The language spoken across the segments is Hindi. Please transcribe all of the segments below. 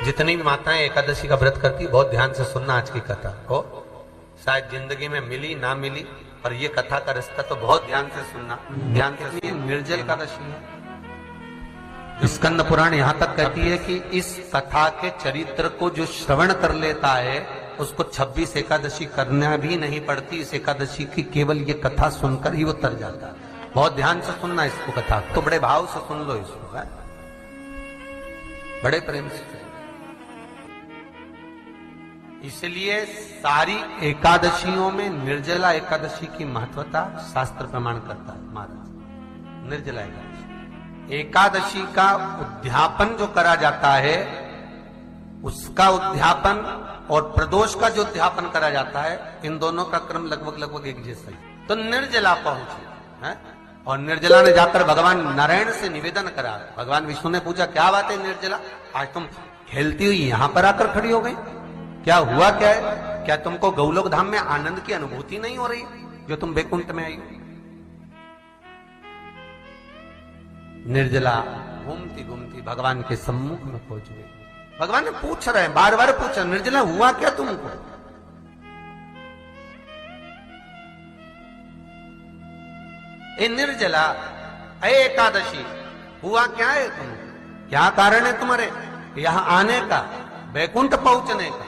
जितनी भी माताएं एकादशी का व्रत करती, बहुत ध्यान से सुनना आज की कथा को। शायद जिंदगी में मिली ना मिली, पर ये कथा का रिश्ता तो बहुत ध्यान से सुनना। ध्यान से, निर्जल एकादशी है। स्कंद पुराण यहां तक कहती है कि इस कथा के चरित्र को जो श्रवण कर लेता है उसको 26 एकादशी करना भी नहीं पड़ती। इस एकादशी की केवल ये कथा सुनकर ही वो तर जाता है। बहुत ध्यान से सुनना इसको, कथा तो बड़े भाव से सुन लो इसको, है? बड़े प्रेम से। इसलिए सारी एकादशियों में निर्जला एकादशी की महत्वता शास्त्र प्रमाण करता है महाराज। निर्जला एकादशी का उद्यापन जो करा जाता है, उसका उद्यापन और प्रदोष का जो उद्यापन करा जाता है, इन दोनों का क्रम लगभग एक जैसा ही। तो निर्जला पहुंची है, और निर्जला ने जाकर भगवान नारायण से निवेदन करा। भगवान विष्णु ने पूछा, क्या बात है निर्जला, आज तुम खेलती हुई यहां पर आकर खड़ी हो गई, क्या हुआ, क्या है? क्या तुमको गौलोक धाम में आनंद की अनुभूति नहीं हो रही जो तुम बैकुंठ में आई? निर्जला घूमती घूमती भगवान के सम्मुख में पहुंच गई। भगवान ने पूछ रहे हैं, बार बार पूछा, निर्जला हुआ क्या तुमको? ए निर्जला, ए एकादशी, हुआ क्या है तुमको? क्या कारण है तुम्हारे यहां आने का, बैकुंठ पहुंचने का?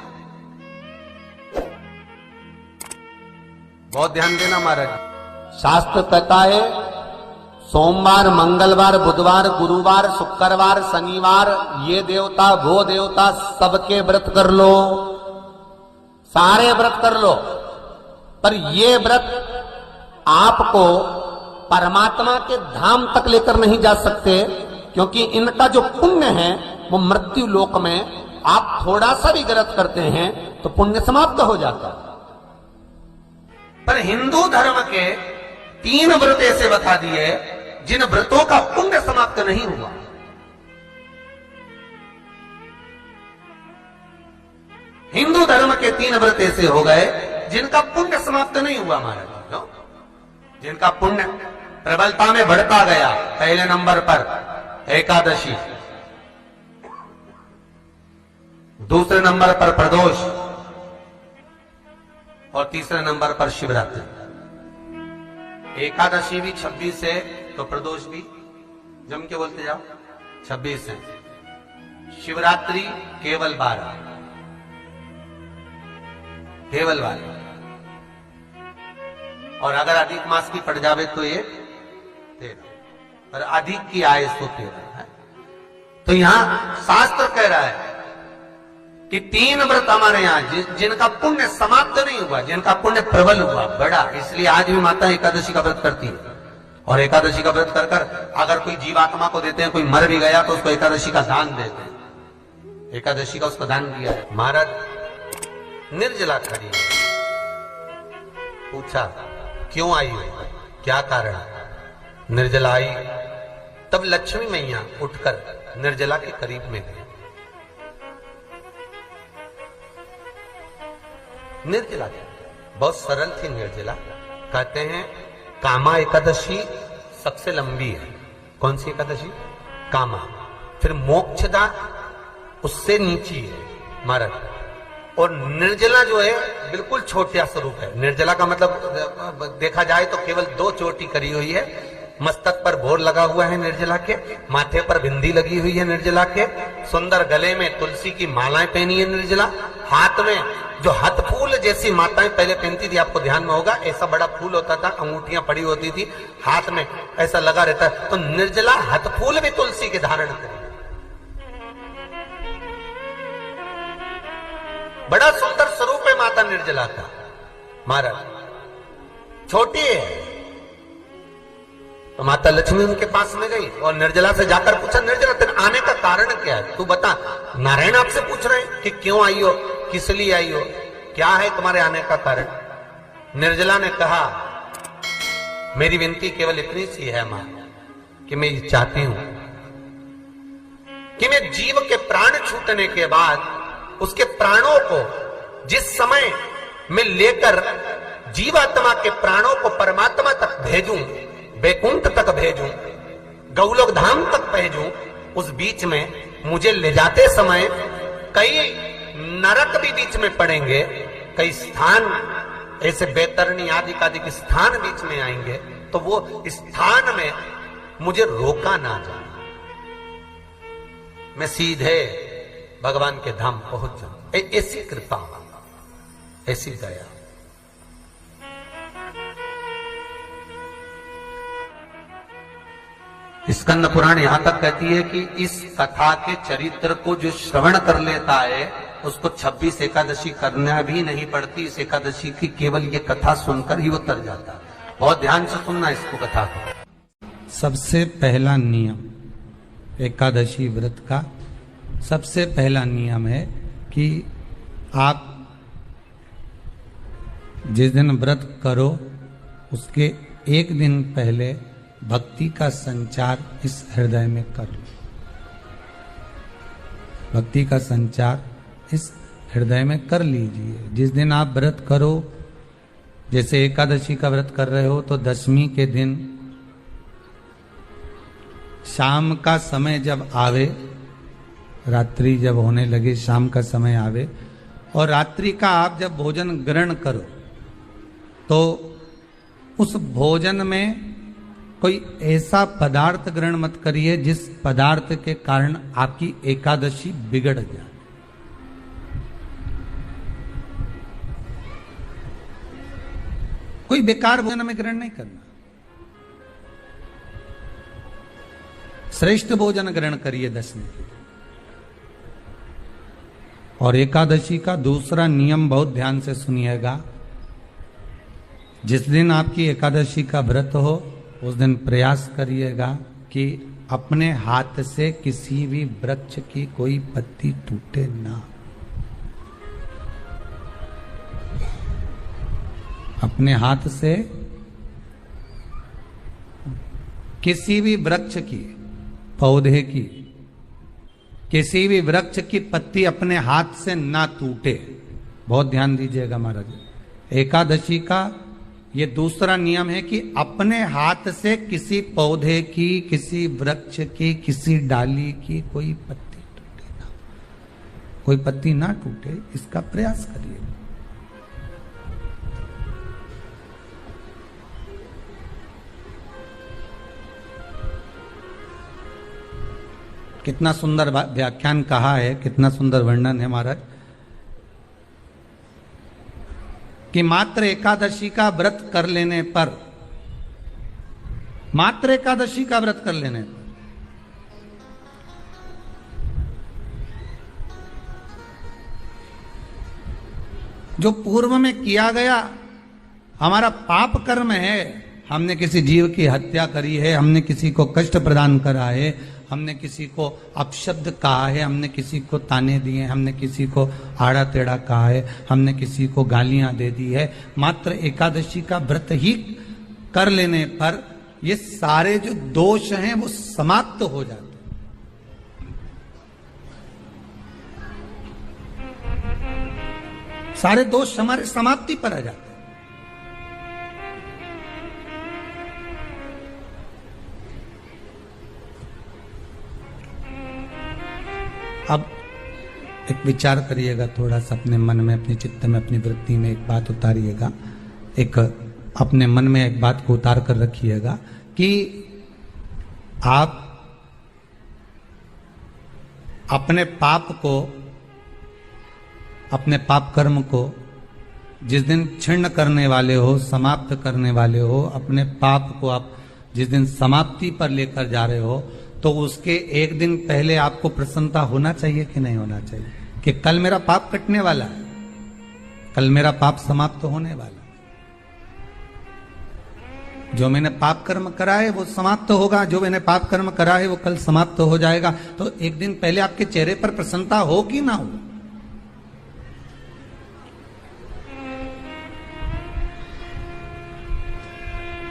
बहुत ध्यान देना महाराज। शास्त्र कहता है सोमवार, मंगलवार, बुधवार, गुरुवार, शुक्रवार, शनिवार, ये देवता वो देवता सबके व्रत कर लो, सारे व्रत कर लो, पर ये व्रत आपको परमात्मा के धाम तक लेकर नहीं जा सकते, क्योंकि इनका जो पुण्य है वो मृत्यु लोक में आप थोड़ा सा भी व्रत करते हैं तो पुण्य समाप्त हो जाता है। पर हिंदू धर्म के 3 व्रत ऐसे बता दिए जिन व्रतों का पुण्य समाप्त नहीं हुआ। हिंदू धर्म के 3 व्रत ऐसे हो गए जिनका पुण्य समाप्त नहीं हुआ महाराज, जिनका पुण्य प्रबलता में बढ़ता गया। पहले नंबर पर एकादशी, दूसरे नंबर पर प्रदोष, और तीसरे नंबर पर शिवरात्रि। एकादशी भी 26 है तो प्रदोष भी जम के बोलते जाओ 26 है। शिवरात्रि केवल 12, केवल 12, और अगर अधिक मास की पड़ जावे तो ये 13, और अधिक की आए तो 13 है। तो यहां शास्त्र कह रहा है कि 3 व्रत हमारे यहां जिनका पुण्य समाप्त नहीं हुआ, जिनका पुण्य प्रबल हुआ, बड़ा। इसलिए आज भी माता एकादशी का व्रत करती है, और एकादशी का व्रत कर कर अगर कोई जीवात्मा को देते हैं, कोई मर भी गया तो उसको एकादशी का दान देते हैं। एकादशी का उसको दान दिया है। महाराज निर्जला खड़ी है, पूछा क्यों आई हो, क्या कारण? निर्जला आई, तब लक्ष्मी मैया उठकर निर्जला के करीब में गई। निर्जला बहुत सरल थी निर्जला। कहते हैं कामा एकादशी सबसे लंबी है। कौन सी एकादशी? कामा। फिर मोक्षदा उससे नीची है महाराज, और निर्जला जो है बिल्कुल छोटा स्वरूप है। निर्जला का मतलब देखा जाए तो केवल 2 चोटी करी हुई है। मस्तक पर भोर लगा हुआ है निर्जला के, माथे पर बिंदी लगी हुई है निर्जला के, सुंदर गले में तुलसी की मालाएं पहनी है निर्जला, हाथ में जो हथ फूल जैसी माताएं पहले पहनती थी, आपको ध्यान में होगा, ऐसा बड़ा फूल होता था, अंगूठियां पड़ी होती थी, हाथ में ऐसा लगा रहता है। तो निर्जला हथ फूल भी तुलसी के धारण करी, बड़ा सुंदर स्वरूप है माता निर्जला का महाराज। छोटी है तो माता लक्ष्मी उनके पास में गई और निर्जला से जाकर पूछा, निर्जला तेरे आने का कारण क्या है, तू बता। नारायण आपसे पूछ रहे हैं कि क्यों आई हो, किस लिए आई हो, क्या है तुम्हारे आने का कारण? निर्जला ने कहा, मेरी विनती केवल इतनी सी है मां, कि मैं ये चाहती हूं कि मैं जीव के प्राण छूटने के बाद उसके प्राणों को जिस समय मैं लेकर जीवात्मा के प्राणों को परमात्मा तक भेजूं, बैकुंठ तक भेजूं, गौलोक धाम तक भेजूं, उस बीच में मुझे ले जाते समय कई नरक भी बीच में पड़ेंगे, कई स्थान ऐसे बैतरणी आदि के स्थान बीच में आएंगे, तो वो स्थान में मुझे रोका ना जाना, मैं सीधे भगवान के धाम पहुंच जाऊं। ऐसी कृपा, ऐसी दया। स्कंद पुराण यहां तक कहती है कि इस कथा के चरित्र को जो श्रवण कर लेता है उसको 26 एकादशी करना भी नहीं पड़ती। इस एकादशी की केवल ये कथा सुनकर ही वो तर जाता है। बहुत ध्यान से सुनना इसको, कथा को। सबसे पहला नियम एकादशी व्रत का, सबसे पहला नियम है कि आप जिस दिन व्रत करो उसके एक दिन पहले भक्ति का संचार इस हृदय में कर लो। भक्ति का संचार इस हृदय में कर लीजिए। जिस दिन आप व्रत करो, जैसे एकादशी का व्रत कर रहे हो तो दशमी के दिन शाम का समय जब आवे, रात्रि जब होने लगे, शाम का समय आवे और रात्रि का आप जब भोजन ग्रहण करो तो उस भोजन में कोई ऐसा पदार्थ ग्रहण मत करिए जिस पदार्थ के कारण आपकी एकादशी बिगड़ जाए। कोई बेकार भोजन में ग्रहण नहीं करना, श्रेष्ठ भोजन ग्रहण करिए दशमी के। और एकादशी का दूसरा नियम बहुत ध्यान से सुनिएगा। जिस दिन आपकी एकादशी का व्रत हो उस दिन प्रयास करिएगा कि अपने हाथ से किसी भी वृक्ष की कोई पत्ती टूटे ना। अपने हाथ से किसी भी वृक्ष की, पौधे की, किसी भी वृक्ष की पत्ती अपने हाथ से ना टूटे। बहुत ध्यान दीजिएगा महाराज। एकादशी का ये दूसरा नियम है कि अपने हाथ से किसी पौधे की, किसी वृक्ष की, किसी डाली की कोई पत्ती टूटे ना, कोई पत्ती ना टूटे, इसका प्रयास करिए। कितना सुंदर व्याख्यान कहा है, कितना सुंदर वर्णन है महाराज कि मात्र एकादशी का व्रत कर लेने पर, मात्र एकादशी का व्रत कर लेने पर जो पूर्व में किया गया हमारा पाप कर्म है, हमने किसी जीव की हत्या करी है, हमने किसी को कष्ट प्रदान करा है, हमने किसी को अपशब्द कहा है, हमने किसी को ताने दिए, हमने किसी को आड़ा टेढ़ा कहा है, हमने किसी को गालियां दे दी है, मात्र एकादशी का व्रत ही कर लेने पर ये सारे जो दोष हैं वो समाप्त हो जाते हैं। सारे दोष हमारे समाप्ति पर आ जाते हैं। अब एक विचार करिएगा थोड़ा सा अपने मन में, अपने चित्त में, अपनी वृत्ति में एक बात उतारिएगा। एक अपने मन में एक बात को उतार कर रखिएगा कि आप अपने पाप को, अपने पाप कर्म को जिस दिन छिन्न करने वाले हो, समाप्त करने वाले हो, अपने पाप को आप जिस दिन समाप्ति पर लेकर जा रहे हो, तो उसके एक दिन पहले आपको प्रसन्नता होना चाहिए कि नहीं होना चाहिए कि कल मेरा पाप कटने वाला है, कल मेरा पाप समाप्त होने वाला है। जो मैंने पाप कर्म करा है वो समाप्त होगा, जो मैंने पाप कर्म करा है वो कल समाप्त हो जाएगा। तो एक दिन पहले आपके चेहरे पर प्रसन्नता हो कि ना हो?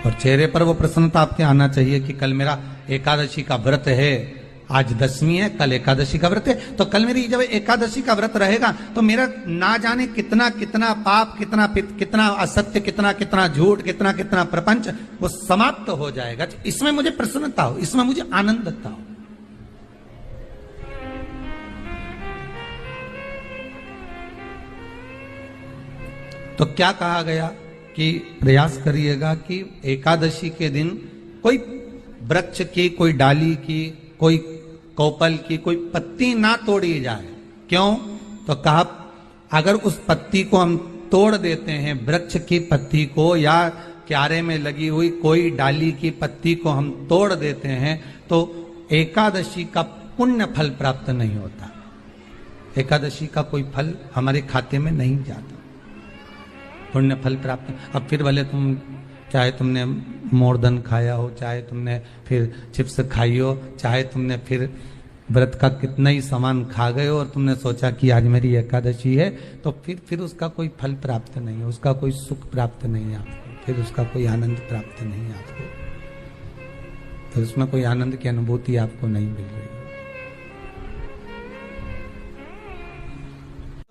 और चेहरे पर वो प्रसन्नता आपके आना चाहिए कि कल मेरा एकादशी का व्रत है, आज दशमी है, कल एकादशी का व्रत है, तो कल मेरी जब एकादशी का व्रत रहेगा तो मेरा ना जाने कितना कितना पाप, कितना असत्य, कितना झूठ, कितना प्रपंच वो समाप्त हो जाएगा। इसमें मुझे प्रसन्नता हो, इसमें मुझे आनंदता हो। तो क्या कहा गया कि प्रयास करिएगा कि एकादशी के दिन कोई वृक्ष की, कोई डाली की, कोई कोपल की कोई पत्ती ना तोड़ी जाए। क्यों? तो कहा अगर उस पत्ती को हम तोड़ देते हैं, वृक्ष की पत्ती को या क्यारे में लगी हुई कोई डाली की पत्ती को हम तोड़ देते हैं, तो एकादशी का पुण्य फल प्राप्त नहीं होता। एकादशी का कोई फल हमारे खाते में नहीं जाता, पुण्य फल प्राप्त। अब फिर भले तुम चाहे तुमने मोरधन खाया हो, चाहे तुमने फिर चिप्स खाई हो, चाहे तुमने फिर व्रत का कितना ही सामान खा गए हो और तुमने सोचा कि आज मेरी एकादशी है, तो फिर उसका कोई फल प्राप्त नहीं है, उसका कोई सुख प्राप्त नहीं है आपको, फिर उसका कोई आनंद प्राप्त नहीं है आपको, तो उसमें कोई आनंद की अनुभूति आपको नहीं मिल रही।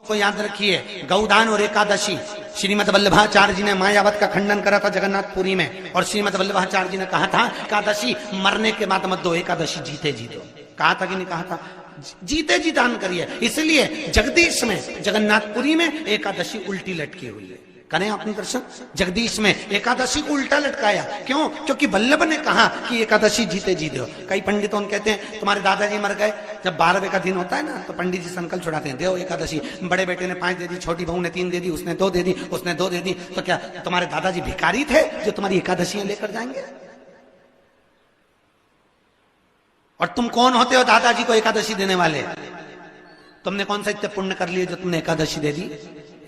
को याद रखिए, गौदान और एकादशी, श्रीमद वल्लभाचार्य जी ने मायावत का खंडन करा था जगन्नाथपुरी में, और श्रीमद वल्लभाचार्य जी ने कहा था एकादशी मरने के बाद मत दो, एकादशी जीते जी दो। कहा था कि नहीं कहा था? जीते जी दान करिए। इसलिए जगदीश में, जगन्नाथपुरी में एकादशी उल्टी लटकी हुई है। करें अपने दर्शन। जगदीश में एकादशी को उल्टा लटकाया, क्यों? क्योंकि वल्लभ ने कहा कि एकादशी जीते जी दो। कई पंडितों कहते हैं तुम्हारे दादाजी मर गए, जब 12वें का दिन होता है ना, तो पंडित जी संकल्प छुड़ाते हैं, दो एकादशी। बड़े बेटे ने 5 दे दी, छोटी बहू ने 3 दे दी, उसने 2 दे दी, उसने 2 दे दी, तो क्या तुम्हारे दादाजी भिखारी थे जो तुम्हारी एकादशियां लेकर जाएंगे? और तुम कौन होते हो दादाजी को एकादशी देने वाले? तुमने कौन सा इतने पुण्य कर लिए जो तुमने एकादशी दे दी?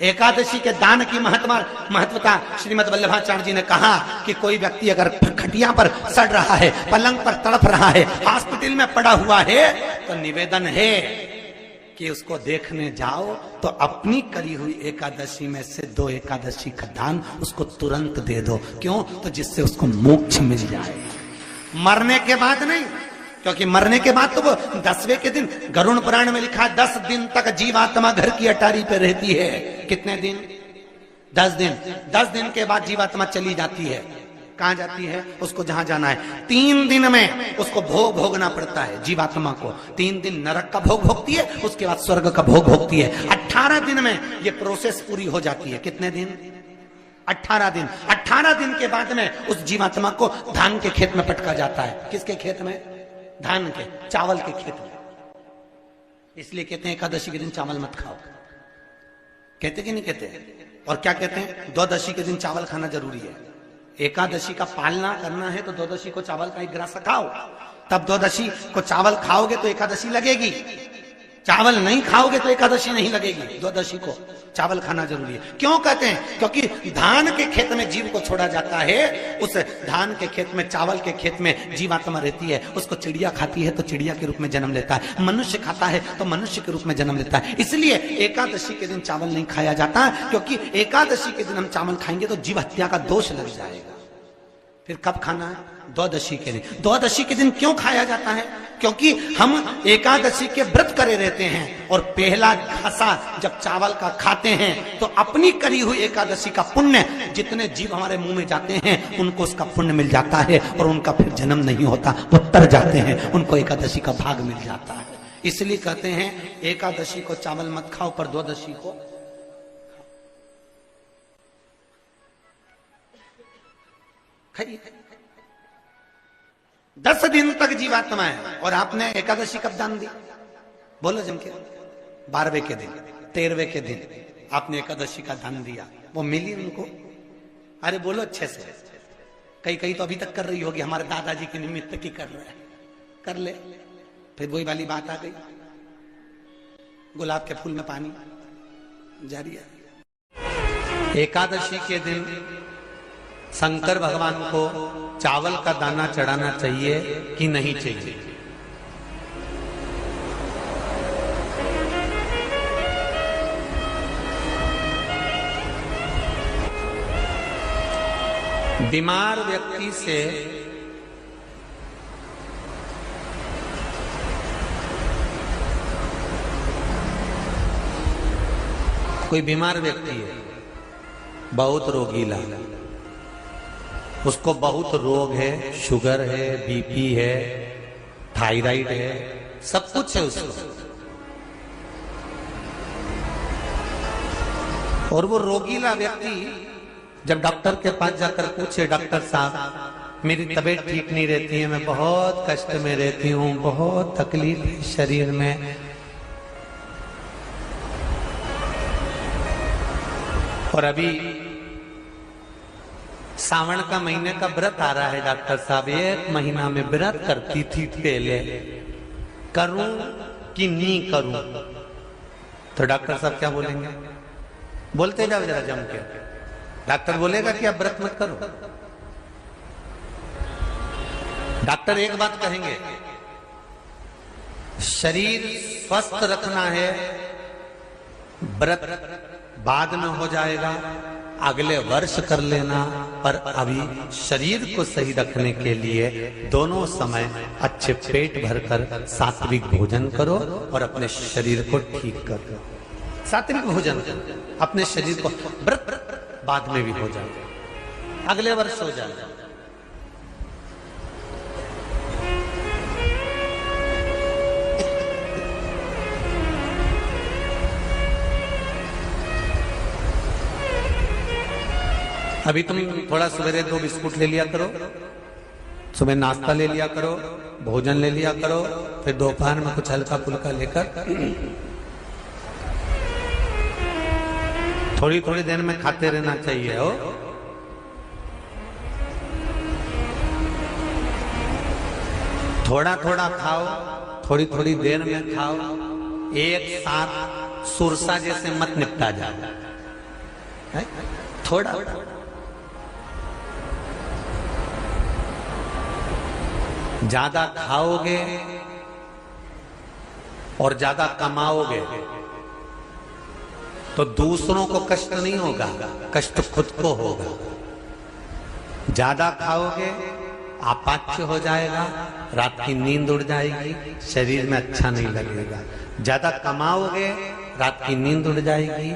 एकादशी के दान की महत्वता श्रीमद वल्लभाचार्य जी ने कहा कि कोई व्यक्ति अगर खटिया पर सड़ रहा है, पलंग पर तड़प रहा है, हॉस्पिटल में पड़ा हुआ है, तो निवेदन है कि उसको देखने जाओ तो अपनी करी हुई एकादशी में से 2 एकादशी का दान उसको तुरंत दे दो। क्यों? तो जिससे उसको मोक्ष मिल जाए, मरने के बाद नहीं। क्योंकि मरने के बाद तो वो 10वें के दिन, गरुड़ पुराण में लिखा है 10 दिन तक जीवात्मा घर की अटारी पे रहती है। कितने दिन? 10 दिन। 10 दिन के बाद जीवात्मा चली जाती है। कहां जाती है? उसको जहां जाना है। 3 दिन में उसको भोग भोगना पड़ता है जीवात्मा को। 3 दिन नरक का भोग भोगती है, उसके बाद स्वर्ग का भोग भोगती है। 18 दिन में ये प्रोसेस पूरी हो जाती है। कितने दिन? 18 दिन। 18 दिन के बाद में उस जीवात्मा को धान के खेत में पटका जाता है। किसके खेत में? धान के, चावल के खेत में। इसलिए कहते हैं एकादशी के दिन चावल मत खाओ। कहते कि नहीं कहते? और क्या कहते हैं? द्वादशी के दिन चावल खाना जरूरी है। एकादशी का पालना करना है तो द्वादशी को चावल का 1 ग्रास खाओ, तब द्वादशी को चावल खाओगे तो एकादशी लगेगी। चावल नहीं खाओगे तो एकादशी नहीं लगेगी। द्वादशी को चावल खाना जरूरी है। क्यों कहते हैं? क्योंकि धान के खेत में जीव को छोड़ा जाता है, उस धान के खेत में, चावल के खेत में जीवात्मा रहती है। उसको चिड़िया खाती है तो चिड़िया के रूप में जन्म लेता है, मनुष्य खाता है तो मनुष्य के रूप में जन्म लेता है। इसलिए एकादशी के दिन चावल नहीं खाया जाता, क्योंकि एकादशी के दिन हम चावल खाएंगे तो जीव हत्या का दोष लग जाएगा। फिर कब खाना है? द्वादशी के दिन। द्वादशी के दिन क्यों खाया जाता है? क्योंकि हम एकादशी के व्रत करे रहते हैं, और पहला घासा जब चावल का खाते हैं तो अपनी करी हुई एकादशी का पुण्य, जितने जीव हमारे मुंह में जाते हैं उनको उसका पुण्य मिल जाता है, और उनका फिर जन्म नहीं होता, वो तर जाते हैं, उनको एकादशी का भाग मिल जाता है। इसलिए कहते हैं एकादशी को चावल मत खाओ, पर द्वादशी को खाइए। 10 दिन तक जीवात्मा है, और आपने एकादशी कब दान दी? बोलो जम के। 12वें के दिन, 13वें के दिन आपने एकादशी का दान दिया, वो मिली उनको? अरे बोलो अच्छे से। कई तो अभी तक कर रही होगी, हमारे दादाजी के निमित्त की कर रहे हैं, कर ले। फिर वही वाली बात आ गई, गुलाब के फूल में पानी जारी है। एकादशी के दिन शंकर भगवान को चावल का दाना चढ़ाना चाहिए कि नहीं चाहिए? बीमार व्यक्ति से कोई बीमार व्यक्ति है, बहुत रोगीला, उसको बहुत रोग है, शुगर है, बीपी है, थायराइड है, सब कुछ है उसको। और वो रोगीला व्यक्ति जब डॉक्टर के पास जाकर पूछे, डॉक्टर साहब मेरी तबीयत ठीक नहीं रहती है, मैं बहुत कष्ट में रहती हूँ, बहुत तकलीफ है शरीर में, और अभी सावन का महीने का व्रत आ रहा है डॉक्टर साहब, 1 महीना में व्रत करती थी पहले, करूं कि नहीं करूं? तो डॉक्टर साहब क्या बोलेंगे? बोलते जाओ जरा जम के। डॉक्टर बोलेगा कि आप व्रत मत करो। डॉक्टर एक बात कहेंगे, शरीर स्वस्थ रखना है, व्रत बाद में हो जाएगा, अगले वर्ष कर लेना, पर अभी शरीर को सही रखने के लिए दोनों समय अच्छे पेट भरकर सात्विक भोजन करो और अपने शरीर को ठीक करो। सात्विक भोजन अपने शरीर को, व्रत बाद में भी हो जाए, अगले वर्ष हो जाए। अभी तुम थोड़ा सवेरे 2 बिस्कुट ले लिया करो, सुबह नाश्ता ले लिया करो, भोजन ले लिया करो, फिर दोपहर में कुछ हल्का फुल्का लेकर थोड़ी थोड़ी देर में खाते रहना चाहिए हो। थोड़ा थोड़ा खाओ, थोड़ी थोड़ी देर में खाओ, एक साथ सुरसा जैसे मत निपटा जाए, थोड़ा ज्यादा खाओगे और ज्यादा कमाओगे तो दूसरों को कष्ट नहीं होगा, कष्ट खुद को होगा। ज्यादा खाओगे अपाच्य हो जाएगा, रात की नींद उड़ जाएगी, शरीर में अच्छा नहीं लगेगा। ज्यादा कमाओगे, रात की नींद उड़ जाएगी,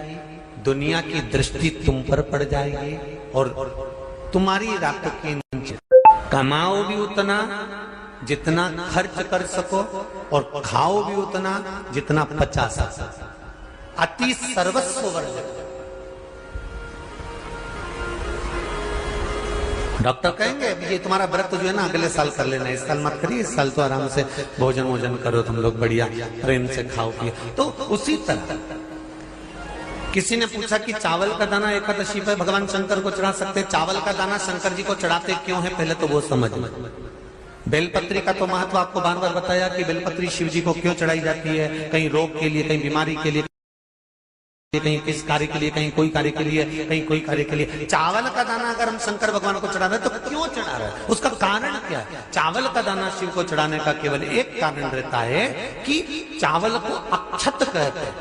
दुनिया की दृष्टि तुम पर पड़ जाएगी और तुम्हारी रातों की नींद। कमाओ भी उतना जितना खर्च कर सको और खाओ भी उतना जितना पचा सको। अति सर्वस्व वर्जक। डॉक्टर कहेंगे ये तुम्हारा व्रत जो है ना अगले साल कर लेना, इस साल मत करिए, इस साल तो आराम से भोजन वोजन करो तुम लोग, बढ़िया प्रेम से खाओ पियो। तो उसी तरह किसी ने पूछा कि चावल का दाना एकादशी पर भगवान शंकर को चढ़ा सकते हैं, चावल का दाना शंकर जी को चढ़ाते क्यों है, पहले तो वो समझ लो। बेलपत्री का तो महत्व आपको बार बार बताया कि बेलपत्री शिव जी को क्यों चढ़ाई जाती है, कहीं रोग के लिए, कहीं बीमारी के लिए, कहीं किस कार्य के लिए, कहीं कोई कार्य के लिए, कहीं कोई कार्य के लिए। चावल का दाना अगर हम शंकर भगवान को चढ़ा रहे हैं तो क्यों चढ़ा रहे हैं, उसका कारण क्या है? चावल का दाना शिव को चढ़ाने का केवल एक कारण रहता है कि चावल को अक्षत कहते हैं।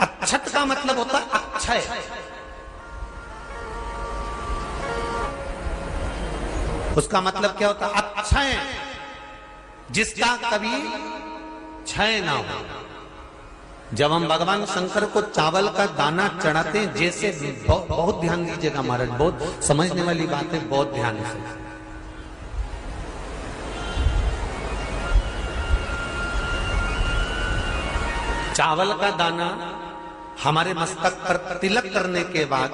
अक्षत का मतलब होता है अक्षय। उसका मतलब क्या होता है? अक्षय, जिसका कभी क्षय ना हो। जब हम भगवान शंकर को चावल का दाना चढ़ाते हैं, जैसे बहुत ध्यान दीजिएगा महाराज, बहुत समझने वाली बात है, बहुत ध्यान से। चावल का दाना हमारे मस्तक पर तिलक करने के बाद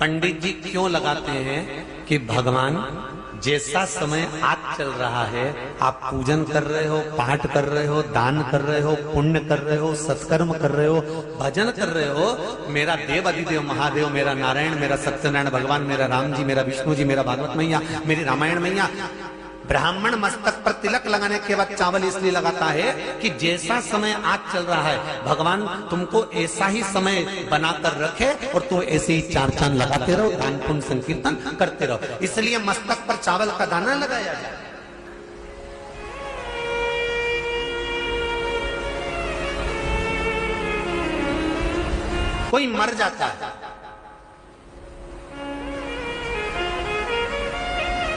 पंडित जी क्यों लगाते हैं कि भगवान जैसा समय आज चल रहा है, आप पूजन कर रहे हो, पाठ कर रहे हो, दान कर रहे हो, पुण्य कर रहे हो, सत्कर्म कर रहे हो, भजन कर रहे हो, मेरा देव अधिदेव महादेव, मेरा नारायण, मेरा सत्यनारायण भगवान, मेरा राम जी, मेरा विष्णु जी, मेरा भागवत मैया, मेरी रामायण मैया। ब्राह्मण मस्तक पर तिलक लगाने के बाद चावल इसलिए लगाता है कि जैसा समय आज चल रहा है, भगवान तुमको ऐसा ही समय बनाकर रखे और तुम ऐसे ही चार चांद लगाते रहो, दान पुण्य संकीर्तन करते रहो। इसलिए मस्तक पर चावल का दाना लगाया जाए। कोई मर जाता है,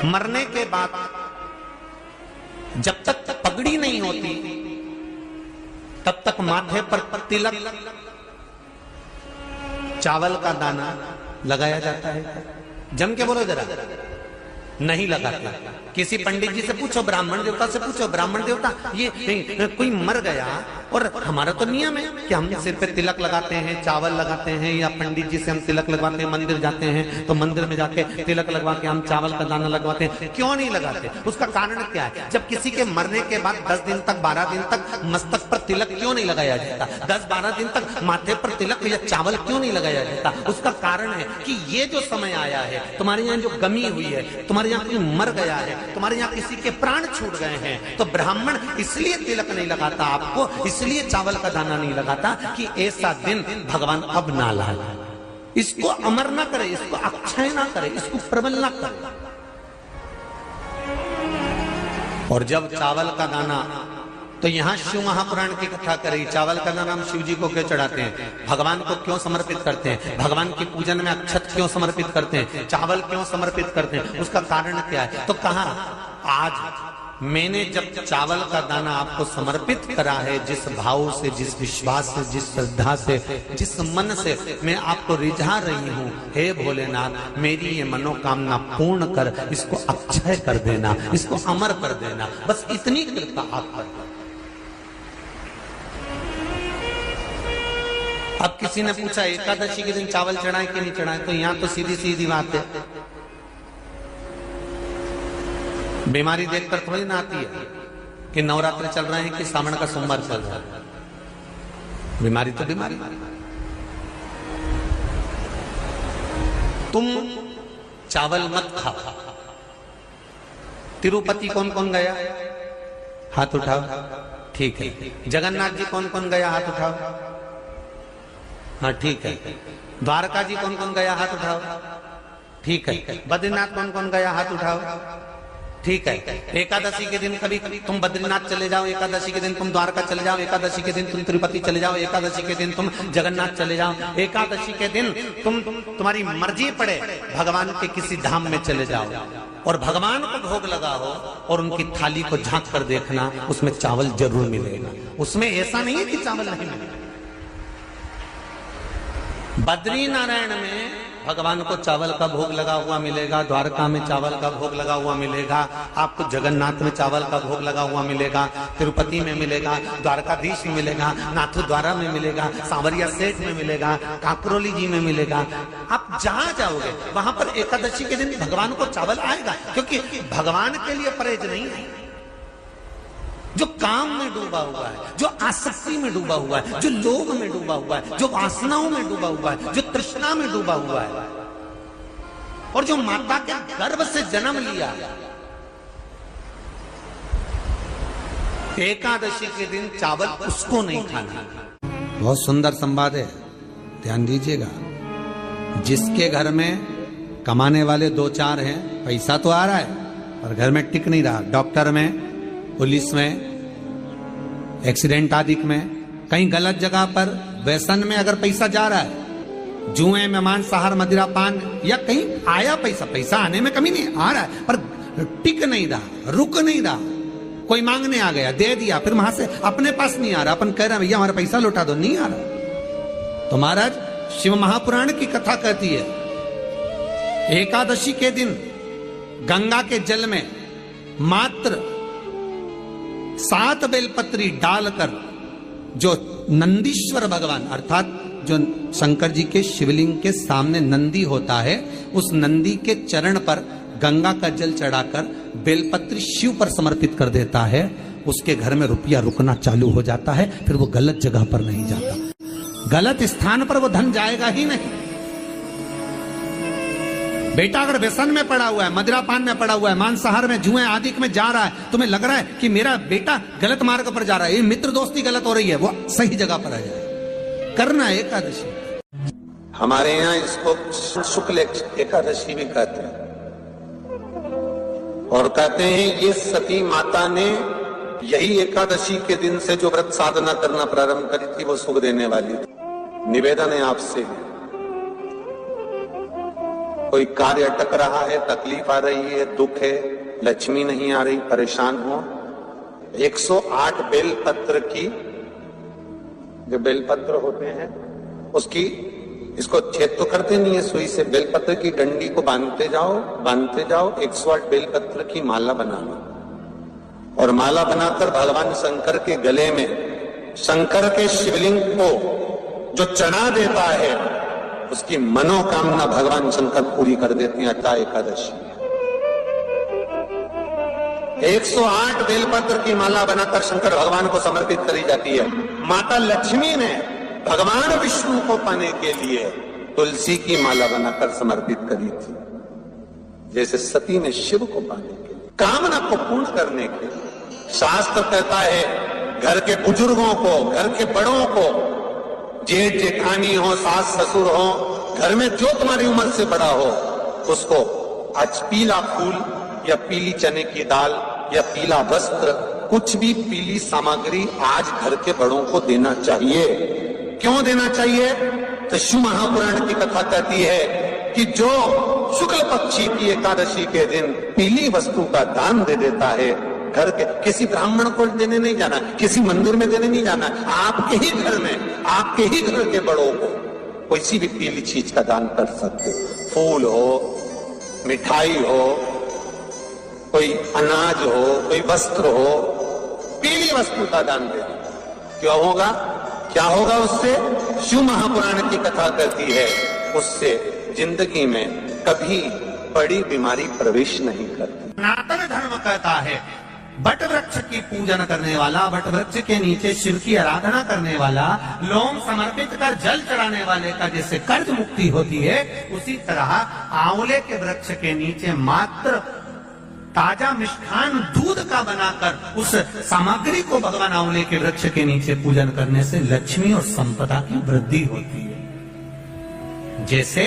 मरने के बाद जब तक पगड़ी नहीं होती तब तक माथे पर तिलक, चावल का दाना लगाया जाता है। जम के बोलो जरा, नहीं लगाते। किसी पंडित जी से पूछो, ब्राह्मण देवता से पूछो, ब्राह्मण देवता ये कोई मर गया, और हमारा तो नियम है कि हम सिर पे तिलक लगाते हैं, चावल लगाते हैं, या पंडित जी से हम तिलक लगवाते हैं, मंदिर जाते हैं तो मंदिर में जाके तिलक लगवा के हम चावल का दाना लगवाते हैं। क्यों नहीं लगाते? उसका कारण क्या है? जब किसी के मरने के बाद 10 दिन तक 12 दिन तक मस्तक पर तिलक क्यों नहीं लगाया जाता? 10-12 दिन तक माथे पर तिलक या चावल क्यों नहीं लगाया जाता? उसका कारण है कि ये जो समय आया है, तुम्हारे यहाँ जो गमी हुई है, तुम्हारे यहाँ कोई मर गया है, तुम्हारे यहाँ किसी के प्राण छूट गए हैं, तो ब्राह्मण इसलिए तिलक नहीं लगाता आपको, इसलिए चावल का दाना नहीं लगाता कि ऐसा दिन भगवान अब ना लाए, इसको अमर ना करे, इसको अक्षय ना करे, इसको प्रबल ना करे। और जब चावल का दाना, तो यहां शिव महापुराण की कथा करी, चावल का दाना हम शिव जी को क्यों चढ़ाते हैं, भगवान को क्यों समर्पित करते हैं, भगवान की पूजन में अक्षत क्यों समर्पित करते हैं, चावल क्यों समर्पित करते हैं, उसका कारण क्या है? तो कहा आज मैंने जब चावल का दाना आपको समर्पित करा है, जिस भाव से, जिस विश्वास से, जिस श्रद्धा से, जिस मन से मैं आपको रिझा रही हूं, हे भोलेनाथ मेरी ये मनोकामना पूर्ण कर, इसको अक्षय कर देना, इसको अमर कर देना, बस इतनी कृपा आप कर। अब किसी ने पूछा एकादशी के दिन चावल चढ़ाए कि नहीं चढ़ाए, तो यहां तो सीधी सीधी बात है, बीमारी देखकर थोड़ी ना आती है कि नवरात्र चल रहे हैं कि सावन का सोमवार चल रहा है, बीमारी तो बीमारी। तुम चावल मत खाओ। तिरुपति कौन कौन गया? हाथ उठाओ। ठीक है। जगन्नाथ जी कौन कौन गया? हाथ उठाओ। हाँ ठीक है। द्वारका जी कौन कौन गया? हाथ उठाओ। ठीक है। बद्रीनाथ कौन कौन गया? हाथ उठाओ। ठीक है। एकादशी के दिन कभी तुम बद्रीनाथ चले जाओ, एकादशी के दिन तुम द्वारका चले जाओ, एकादशी के दिन तुम तिरुपति चले जाओ, एकादशी के दिन तुम जगन्नाथ चले जाओ, एकादशी के दिन तुम्हारी मर्जी पड़े भगवान के किसी धाम में चले जाओ और भगवान को भोग लगाओ और उनकी थाली को झांक कर देखना, उसमें चावल जरूर मिलेगा। उसमें ऐसा नहीं है कि चावल नहीं मिलेगा। बद्री नारायण में भगवान को चावल का भोग लगा हुआ मिलेगा, द्वारका में चावल का भोग लगा हुआ मिलेगा, आपको जगन्नाथ में चावल का भोग लगा हुआ मिलेगा, तिरुपति में मिलेगा, द्वारकाधीश में मिलेगा, नाथू द्वारा में मिलेगा, सांवरिया सेठ में मिलेगा, काकरोली जी में मिलेगा। आप जहां जाओगे वहां पर एकादशी के दिन भगवान को चावल आएगा, क्योंकि भगवान के लिए परहेज नहीं है। जो काम में डूबा हुआ है, जो आसक्ति में डूबा हुआ है, जो लोभ में डूबा हुआ है, जो वासनाओं में डूबा हुआ है, जो तृष्णा में डूबा हुआ है, और जो माता के गर्भ से जन्म लिया, एकादशी के दिन चावल उसको नहीं खाना। बहुत सुंदर संवाद है, ध्यान दीजिएगा। जिसके घर में कमाने वाले 2-4 हैं, पैसा तो आ रहा है और घर में टिक नहीं रहा, डॉक्टर में, पुलिस में, एक्सीडेंट आदि में, कहीं गलत जगह पर व्यसन में अगर पैसा जा रहा है, जुए में, मांसाहार, मदिरा पान, या कहीं आया पैसा आने में कमी नहीं, आ रहा है पर टिक नहीं रहा, रुक नहीं रहा, कोई मांगने आ गया, दे दिया, फिर वहां से अपने पास नहीं आ रहा, अपन कह रहे हैं भैया हमारा पैसा लौटा दो, नहीं आ रहा। तो महाराज शिव महापुराण की कथा कहती है, एकादशी के दिन गंगा के जल में मात्र 7 बेलपत्री डालकर, जो नंदीश्वर भगवान अर्थात जो शंकर जी के शिवलिंग के सामने नंदी होता है, उस नंदी के चरण पर गंगा का जल चढ़ाकर बेलपत्री शिव पर समर्पित कर देता है, उसके घर में रुपया रुकना चालू हो जाता है, फिर वो गलत जगह पर नहीं जाता, गलत स्थान पर वो धन जाएगा ही नहीं। बेटा अगर व्यसन में पड़ा हुआ है, मदिरा पान में पड़ा हुआ है, मांसाहार में, जुए आदि में जा रहा है, तुम्हें लग रहा है कि मेरा बेटा गलत मार्ग पर जा रहा है, ये मित्र दोस्ती गलत हो रही है, वो सही जगह पर आ जाए, करना है एकादशी। हमारे यहाँ इसको शुक्ल एकादशी भी कहते हैं, और कहते हैं ये सती माता ने यही एकादशी के दिन से जो व्रत साधना करना प्रारंभ करी थी, वो सुख देने वाली थी। निवेदन है आपसे, कोई कार्य अटक रहा है, तकलीफ आ रही है, दुख है, लक्ष्मी नहीं आ रही, परेशान हो, 108 बेलपत्र की, जो बेलपत्र होते हैं उसकी इसको छेद तो करते नहीं है सुई से, बेलपत्र की डंडी को बांधते जाओ 108 बेलपत्र की माला बना लो और माला बनाकर भगवान शंकर के गले में शंकर के शिवलिंग को जो चढ़ा देता है उसकी मनोकामना भगवान शंकर पूरी कर देते हैं। अट्टा एकादशी 108 बेलपत्र की माला बनाकर शंकर भगवान को समर्पित करी जाती है। माता लक्ष्मी ने भगवान विष्णु को पाने के लिए तुलसी की माला बनाकर समर्पित करी थी, जैसे सती ने शिव को पाने के लिए, कामना को पूर्ण करने के लिए। शास्त्र कहता है घर के बुजुर्गों को, घर के बड़ों को, जेठ जेठानी हो, सास ससुर हो, घर में जो तुम्हारी उम्र से बड़ा हो, उसको आज पीला फूल या पीली चने की दाल या पीला वस्त्र, कुछ भी पीली सामग्री आज घर के बड़ों को देना चाहिए। क्यों देना चाहिए? तो शिव महापुराण की कथा कहती है कि जो शुक्ल पक्षी की एकादशी के दिन पीली वस्तु का दान दे देता है, घर के किसी ब्राह्मण को देने नहीं जाना, किसी मंदिर में देने नहीं जाना, आपके ही घर में, आपके ही घर के बड़ों को किसी भी पीली चीज का दान कर सकते। फूल हो, मिठाई हो, कोई अनाज हो, कोई वस्त्र हो, पीली वस्तु का दान दे। क्यों होगा? क्या होगा उससे? शिव महापुराण की कथा कहती है उससे जिंदगी में कभी बड़ी बीमारी प्रवेश नहीं करती। सनातन धर्म कहता है बट वृक्ष की पूजन करने वाला, बट वृक्ष के नीचे शिव की आराधना करने वाला, लोम समर्पित कर जल चढ़ाने वाले का जैसे कर्ज मुक्ति होती है, उसी तरह आंवले के वृक्ष के नीचे मात्र ताजा मिष्ठान दूध का बनाकर उस सामग्री को भगवान आंवले के वृक्ष के नीचे पूजन करने से लक्ष्मी और संपदा की वृद्धि होती है। जैसे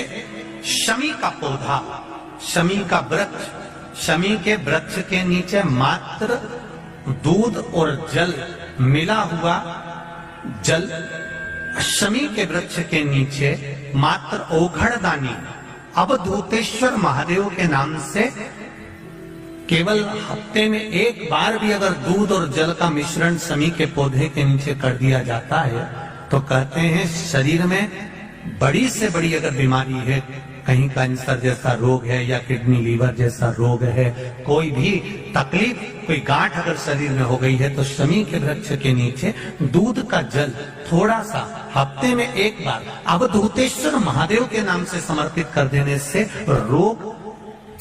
शमी का पौधा, शमी का वृक्ष, शमी के वृक्ष के नीचे मात्र दूध और जल मिला हुआ जल, शमी के वृक्ष के नीचे मात्र औघड़दानी अवधूतेश्वर महादेव के नाम से केवल हफ्ते में एक बार भी अगर दूध और जल का मिश्रण शमी के पौधे के नीचे कर दिया जाता है तो कहते हैं शरीर में बड़ी से बड़ी अगर बीमारी है, कहीं कैंसर जैसा रोग है या किडनी लीवर जैसा रोग है, कोई भी तकलीफ, कोई गांठ अगर शरीर में हो गई है, तो शमी के वृक्ष के नीचे दूध का जल थोड़ा सा हफ्ते में एक बार अवधूतेश्वर महादेव के नाम से समर्पित कर देने से रोग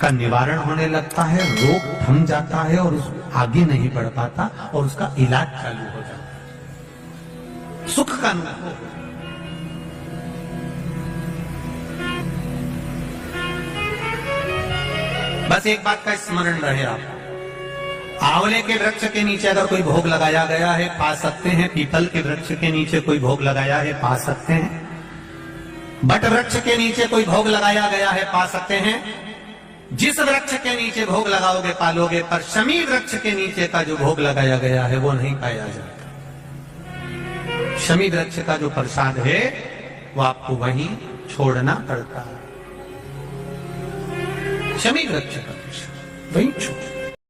का निवारण होने लगता है, रोग थम जाता है और आगे नहीं बढ़ पाता और उसका इलाज चालू हो जाता है। सुख का अनुभव। बस एक बात का स्मरण रहे आप, आंवले के वृक्ष के नीचे अगर कोई भोग लगाया गया है पा सकते हैं, पीपल के वृक्ष के नीचे कोई भोग लगाया है पा सकते हैं, बट वृक्ष के नीचे कोई भोग लगाया गया है पा सकते हैं। जिस वृक्ष के नीचे भोग लगाओगे पालोगे, पर शमी वृक्ष के नीचे का जो भोग लगाया गया है वो नहीं पाया जाता। शमी वृक्ष का जो प्रसाद है वो आपको वहीं छोड़ना पड़ता है। शमी वृक्ष का प्रसाद वहीं छोड़